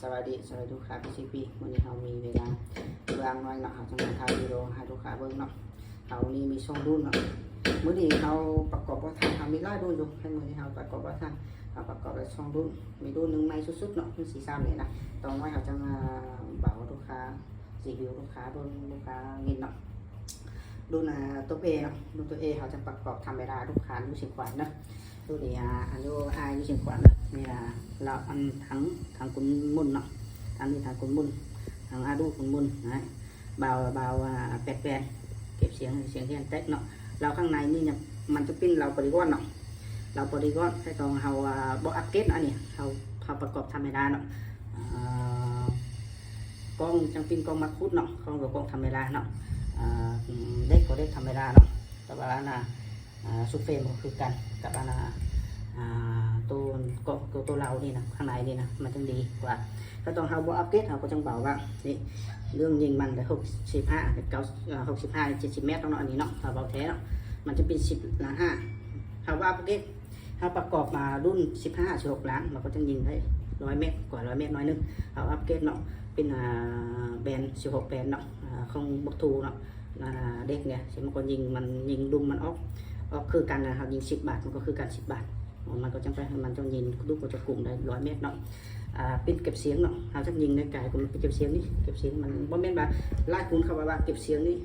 สวัสดีทุกค้าพี่ชิปีวันนี้เรามีเวลาว่างน้อยเนาะเราจะมาถ่ายวิดีโอให้ลูกค้าเบิ่งเนาะเรานี่มีช่องรุ่นเนาะมื้อนี้เราประกอบว่าทางเรามีหลายรุ่นอยู่ให้มื้อนี้เราประกอบว่าทางเราประกอบด้วยช่องรุ่นมีรุ่นหนึ่งใหม่สุดๆเนาะเป็นสีซ้ำเนี่ยนะตอนไว้เราจะมาเบาลูกค้ารีวิวลูกค้าเบิ่งลูกค้าเงินเนาะรุ่นตัวเอเนาะรุ่นตัวเอเราจะประกอบทำเวลาลูกค้าดูเสียงขวัญเนาะรุ่นนี้อันนี้ดูเสียงขวัญนี่làเราอันทั้งคุณมุนเนาะทางนี้ทางคุณมุนทางอาดูคุณมุนđấy bào pẹt pẹtเก็บเสียงที่อันเต็กเนาะเราข้างในนี่เนี่ยมันจะเป็นเราโพลีกอนเนาะเราโพลีกอนให้ตรงเราบล็อกอัพเกตอันนี้เราประกอบทำไม่ได้เนาะกล้องจังเป็นกล้องมาคุดเนาะกล้องกับกล้องทำไม่ได้เนาะเด็กก็เด็กทำไม่ได้เนาะแต่ว่าน่ะซูเฟรมก็คือกันกับอันตัวเรานี่นะข้างในนี่นะมันจะดีกว่าถ้าต้องเราบล็อกอัพเกตเราก็จังบอกว่านี่เรื่องยิงมันได้65 70 เมตรต้องเนาะอันนี้เนาะเราเบาแท้เนาะมันจะเป็น10.5เราว่าอัพเกตเราประกอบมารุ่น15-16 ล้านเราก็จะยิงได้100 เมตรกว่า100 เมตรน้อยนึงเราอัพเกตเนาะเป็นแบน16แบนเนาะkhôngบกทูเนาะเด็กเนี่ยมันก็ยิงดุมมันออกคือกันนะครับยิง10 บาทมันก็คือการ10 บาทมันก็จังไปมันจะยิงลูกก็จะกลุ่มได้100 เมตรเนาะเป็นเก็บเสียงเนาะเราจะยิงในไก่ก็มันเป็นเก็บเสียงนี่เก็บเสียงมันบ่แม่นว่าไล่คุณเขาว่าเก็บเสียงนี่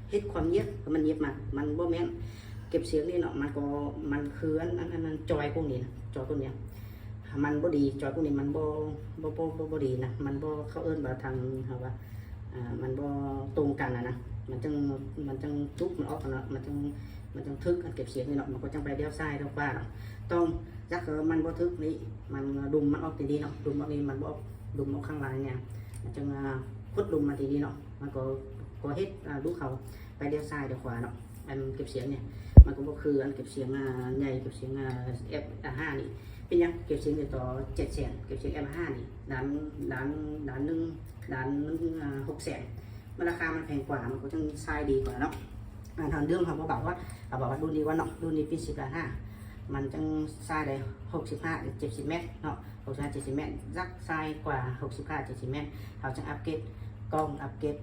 เฮ็ดความเงียบมันเงียบมันบ่แม่นเก็บเสียงนี่เนาะมันคืออันนั้นจอยพวกนี้นะจอยพวกนี้มันบ่ดีจอยพวกนี้มันบ่ดีนะมันบ่เขาเอิ้นว่าทางเขาว่ามันบ่ตรงกันนะมันจังทุกมันออกเนาะมันจังทึกเก็บเสียงนี่เนาะมันก็จังไปเลี้ยวซ้ายเลี้ยวขวาเนาะต้องยักมันบ่ทึกนี่มันดุมมันออกทีดีเนาะดุมออกนี่มันบ่ออกดุมออกข้างหลังเนี่ยมันจังพุดดุมมาทีดีเนาะมันก็เฮ็ดลูกเขาไปเลี้ยวซ้ายเลี้ยวขวาเนาะอันเก็บเสียงเนี่ยมันก็บ่คืออันเก็บเสียงใหญ่เก็บเสียงF5นี่เป็นยังเก็บเสียงต่อ7 แสนเก็บเสียงF5นี่ด้านนึง6 แสนมันราคามันแพงกว่ามันก็จังใช้ดีกว่าเนาะทางเรื่องเขาบอกว่ารุ่นนี้ว่าเนาะรุ่นนี้เป็น10.5มันจังใช้ได้65-70 เมตรเนาะ65-70 เมตรรักใช้กว่า65-70 เมตรเขาจะอัปเกรดกล้องอัปเกรด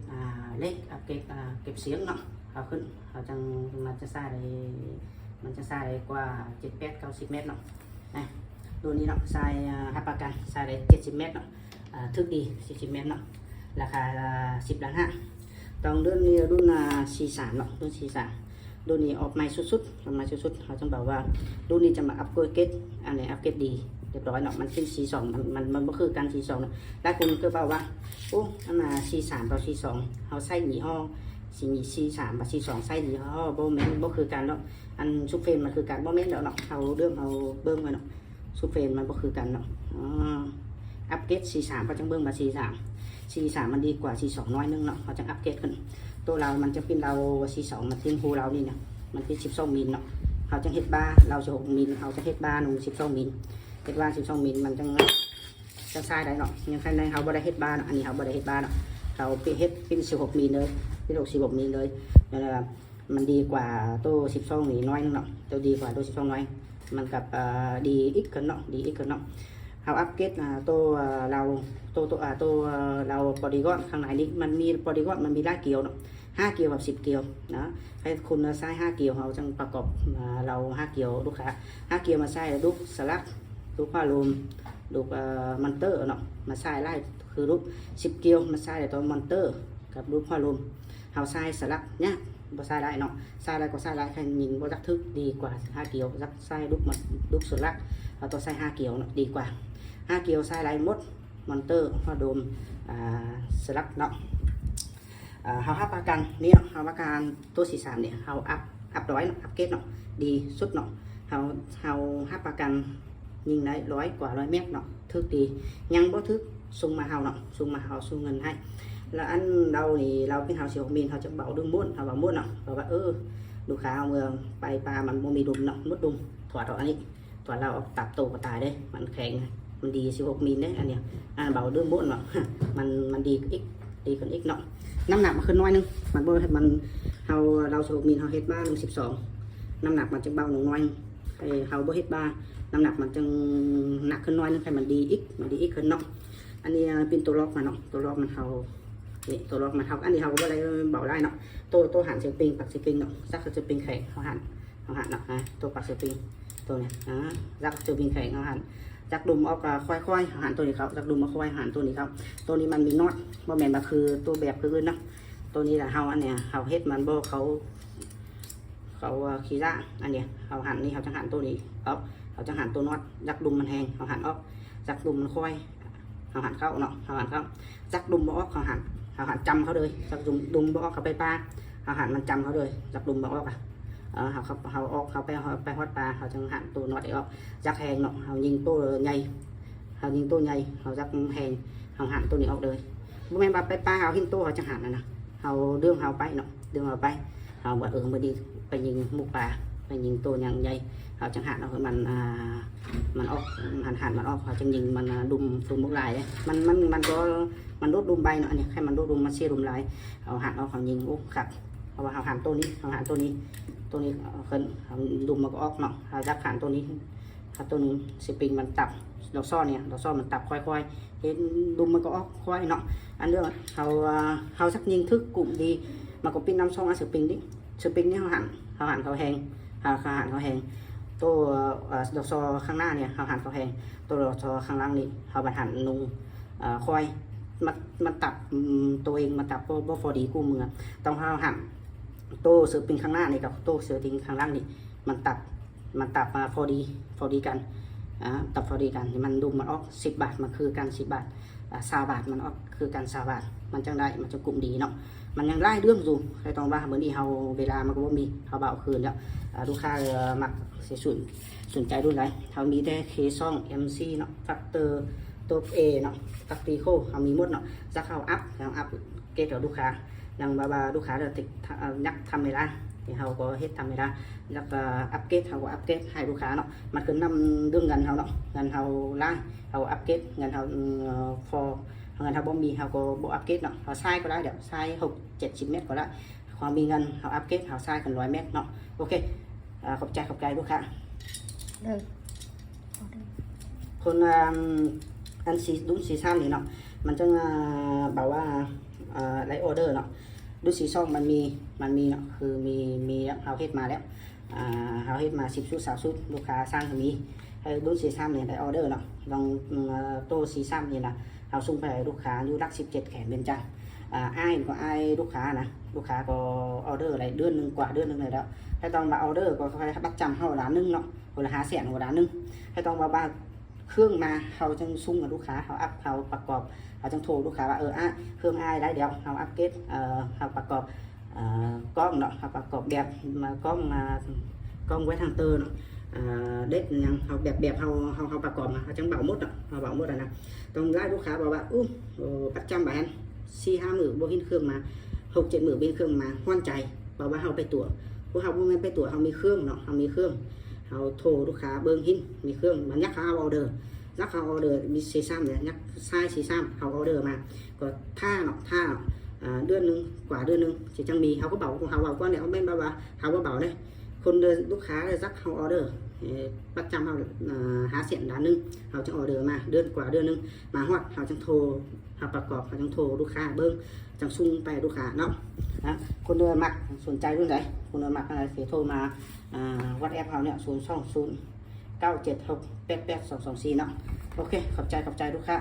เล็กอัปเกรดเก็บเสียงเนาะเขาขึ้นเขาจังมันจะใช้ได้กว่า78-90 เมตรเนาะรุ่นนี้เนาะใช้ให้ประกันใช้ได้70 เมตรเนาะทึกดี70 เมตรเนาะราคา10.5ต้องรุ่นนี้รุ่นC3เนาะรุ่นC3รุ่นนี้ออกใหม่สุดๆเขาจะบอกว่ารุ่นนี้จะมาอัปเกรดอันนี้อัปเกรดดีเรียบร้อยเนาะมันเป็นC2มันก็คือการC2เนาะแล้วคุณก็บอกว่าโอ้อันน่ะC3กับC2เขาใส่ยี่ห้อC3กับC2ใส่ยี่ห้อบ่แม่นบ่คือกันเนาะอันซูเฟรมมันคือการบ่แม่นแล้วเนาะเขาเรื่องเขาเบิ่งไว้เนาะซูเฟรมมันบ่คือกันเนาะอัปเกรดC3เขาจังเบิ่งมาC3มันดีกว่าC2น้อยนึงเนาะเขาจะอัปเกรดขึ้นตัวเรามันจะเป็นเราC2มันทิ้งหูเรานี่เนาะมันเป็น12 มิลเนาะเขาจะเฮ็ดบ้าเรา16 มิลเขาจะเฮ็ดบ้าหนู12 มิลเฮ็ดบ้า12 มิลมันจะใช้ได้เนาะยังใครในเขาบ่ได้เฮ็ดบ้าเนาะอันนี้เขาบ่ได้เฮ็ดบ้าเนาะเขาเฮ็ดเป็น16 มิลเลยเป็น16 มิลเลยนั่นแหละมันดีกว่าตัว12 มิลน้อยนึงเนาะตัวดีกว่าตัว12น้อยมันกับดีอีกกันเนาะดีอีกกันเนาะเขาอัปเกรดตัวเราบอดี้ก้อนข้างในนี้มันมีบอดี้ก้อนมันมีหลายเกลียวเนาะ5 เกลียวกับ10 เกลียวนะให้คุณใช้5 เกลียวเขาจังประกอบเรา5 เกลียวลูกค้า5 เกลียวมาใช้ลูกสลักลูกผ้าลมลูกมอนเตอร์เนาะมาใช้ไล่คือลูก10 เกลียวมาใช้ตัวมอนเตอร์กับลูกผ้าลมเขาใช้สลักเนี่ยบ่ใช้ได้เนาะใช้ได้ก็ใช้ได้แค่ยิงบ่จักทึกดีกว่า5 เกลียวจักใช้ลูกสลักเอาตัวใช้5 เกลียวเนาะดีกว่า5 เกลียวใช้ได้หมดมอนเตอร์ผ้าลมสลักเนาะเขาให้ประกันนี่เขาประกันตัวC3เนี่ยเขาอัพร้อยอัพเกรดเนาะดีสุดเนาะเขาให้ประกันยิงได้100 กว่า 100 เมตรเนาะทึกดียังบ่ทึกส่งมาเฮาเนาะส่งมาเฮาส่งเงินให้แล้วอันเรานี่เราเป็นเฮา16 มิลเขาจะเบาดึงม้วนเขาเบาม้วนเนาะเพราะว่าลูกค้าเอาเมืองไปปลามันบ่มีดุมเนาะมุดดุมถอดออกอันนี้ถอดเราออกตับโตก็ตายได้มันแข็งมันดี16 มิลได้อันเนี้ยเบาดึงม้วนเนาะมันดีกันอีกเนาะน้ำหนักมันขึ้นน้อยนึงมันบ่มันเรา16 มิลเขาเฮ็ดบ้า12น้ำหนักมันจะเบาลงน้อยเขาบ่เฮ็ดบ้าน้ำหนักมันจะหนักขึ้นน้อยนึงให้มันดีอีกขึ้นเนาะ อันนี้เป็นตัวล็อกมันเนาะตัวล็อกมันเขานี่ตัวล็อกมันเขาอันนี้เขาก็อะไรเบาได้เนาะตัวหันเสียงปิงปักเสียงปิงเนาะซักเสียงปิงแข็งเขาหันเนาะตัวปักเสียงปิงตัวเนี้ยซักเสียงปิงแข็งเขาหันจักดุมออกค่อยๆหันตัวนี้เขาจักดุมมาค่อยหันตัวนี้เขาตัวนี้มันมีน็อตบ่แม่นมาคือตัวแบบคืออื่นเนาะตัวนี้แหละเฮาอันเนี้ยเฮาเฮ็ดมันบ่เขาขี้ร่างอันเนี้ยเฮาหันนี่เฮาจะหันตัวนี้ออกเขาจะหันตัวน็อตจักดุมมันแหงเขาหันออกจักดุมมันค่อยเขาหันเข้าเนาะเขาหันเข้าจักดุมบ่ออกเขาหันจำเขาเลยจักดุมบ่ออกเขาไปปลาเขาหันมันจำเขาเลยจักดุมบ่ออกเขาออกเขาไปฮอดปลาเขาจะหันตัวน็อตออกจักแหงเนาะเขายิงตัวใหญ่เขายิงตัวใหญ่เขาจักแหงเขาหันตัวนี้ออกเลยบ่แม่นว่าไปปลาเขาหิ้งตัวเขาจะหันนะเขาเรื่องเขาไปเนาะเรื่องเขาไปเขาว่ามาดีไปยิงมุกปลาไปยิงตัวอย่างใหญ่เขาจะหันเอามันออกหันมันออกเขาจะยิงมันดุมมุกลายเลยมันก็มันลดดุมใบเนาะอันนี้แค่มันลดดุมมันเสียดุมลายเขาหันเอาเขายิงโอ้ขัดเพราะว่าเขาหันตัวนี้เขาหันตัวนี้ขึ้นเขาดุมมันก็ออกเนาะเขาจับหันตัวนี้เขาตัวนี้สปริงมันตับดอกซ้อนเนี่ยดอกซ้อนมันตับค่อยๆเห็นดุมมันก็ออกค่อยเนาะอันเรื่องเขาสักยิงทึกกลุ่มดีมันก็ปิ้งน้ำช่องสปริงนี่เขาหันเขาแหงเขาหันเขาแหงตัวดอกซอข้างหน้าเนี่ยเขาหันเขาแหงตัวดอกซอข้างล่างนี่เขาบัดหันนุ่งค่อยมันตับตัวเองมันตับบ่พอดีกู้มือต้องเขาหันตัวเสือปิงข้างหน้านี่กับตัวเสือติงข้างล่างนี่มันตับมาพอดีกันตับพอดีกันมันดุมมันออก10 บาทมันคือกัน10 บาท20 บาทมันออกคือกัน20 บาทมันจังได้มันจะกลุ่มดีเนาะมันยังได้เรื่องอยู่ใครต้องว่าเหมือนที่เฮาเวลามันก็บ่มีเฮาเบาคืนแล้วลูกค้ามักเสียสนใจรุ่นไหนเฮามีแต่เคซ่อง MC เนาะฟักเตอร์ตัว A เนาะตักตีโคเฮามีหมดเนาะจะเข้าอัพเกตกับลูกค้าดังบาลูกค้าติดนักทำเวลาที่เฮาก็เฮ็ดทำเวลาแล้วก็อัปเกรดเฮาก็อัปเกรดให้ลูกค้าเนาะมันคือนำเรื่องเงินเฮาเนาะเงินเฮาล้านเฮาอัปเกรดเงินเฮาพอเงินเฮาบ่มีเฮาก็บ่อัปเกรดเนาะเฮาใช้ก็ได้เดี๋ยวใช้60-70 เมตรก็ได้ความมีเงินเฮาอัปเกรดเฮาใช้กัน100 เมตรเนาะโอเคขอบใจลูกค้าคนอันสีซ้ำนี่เนาะมันจะบอกว่าไลท์ออเดอร์เนาะดูสีช่องมันมีเนาะคือมีเฮาเฮ็ดมาแล้วเฮาเฮ็ดมา10 ชุด20 ชุดลูกค้าสร้างมีให้ดูสีซ้ำเนี่ยไลท์ออเดอร์เนาะลองโตสีซ้ำนี่นะเฮาส่งไปให้ลูกค้าอยู่รัก17 แขนเป็นจังอ้ายก็อ้ายลูกค้านะลูกค้าก็ออเดอร์อะไรเดือนนึงกว่าเดือนนึงเลยแล้วให้ต้องมาออเดอร์ก็บัดจำเฮาล้านนึงเนาะคนละ500,000หัวล้านนึงให้ต้องมาเครื่องมาเขาจังซุ่มกับลูกค้าเขาอัพเขาประกอบเขาจังโทรลูกค้าว่าเครื่องได้เดี๋ยวเขาอัพเกรดเขาประกอบกล้องเนาะเขาประกอบแบบกล้องไว้ทางเตอร์เนาะเด็ดยังเขาแบบเขาประกอบมาเขาจังเบาหมดเนาะเขาเบาหมดนะต้องไล่ลูกค้าบอกว่าประจำแบบนั้น4-5 มื้อบ่เห็นเครื่องมา6-7 มื้อเป็นเครื่องมาห้อนใจบอกว่าเขาไปตรวจพวกเขาไม่ไปตรวจเขามีเครื่องเนาะเขามีเครื่องเขาโทรลูกค้าเบิ้งหินมีเครื่องมันยักเขาเอาออเดอร์มีซีซัมเนี่ยยักไส้ซีซัมเขาออเดอร์มาก็ท่าเดือนนึงกว่าเดือนนึงจะจังมีเขาก็เบาเขาเบาก็เนี่ยเขาไม่เบาว่าเขาก็เบาเลยคนเดินลูกค้าเลยซักเขาออเดอร์ประจำเขา500,000 ล้านนึงเขาจะออเดอร์มาเดือนกว่าเดือนนึงมาฮอดเขาจังโทรเขาประกอบเขาจังโทรลูกค้าเบิ้งจังซุ่มไปลูกค้าเนาะคนเดินมักสนใจเรื่องไหนคนเดินมักอะไรเสียโทรมาวัดแอปเขาเนี่ย020-976-88-224เนาะโอเคขอบใจลูกค้า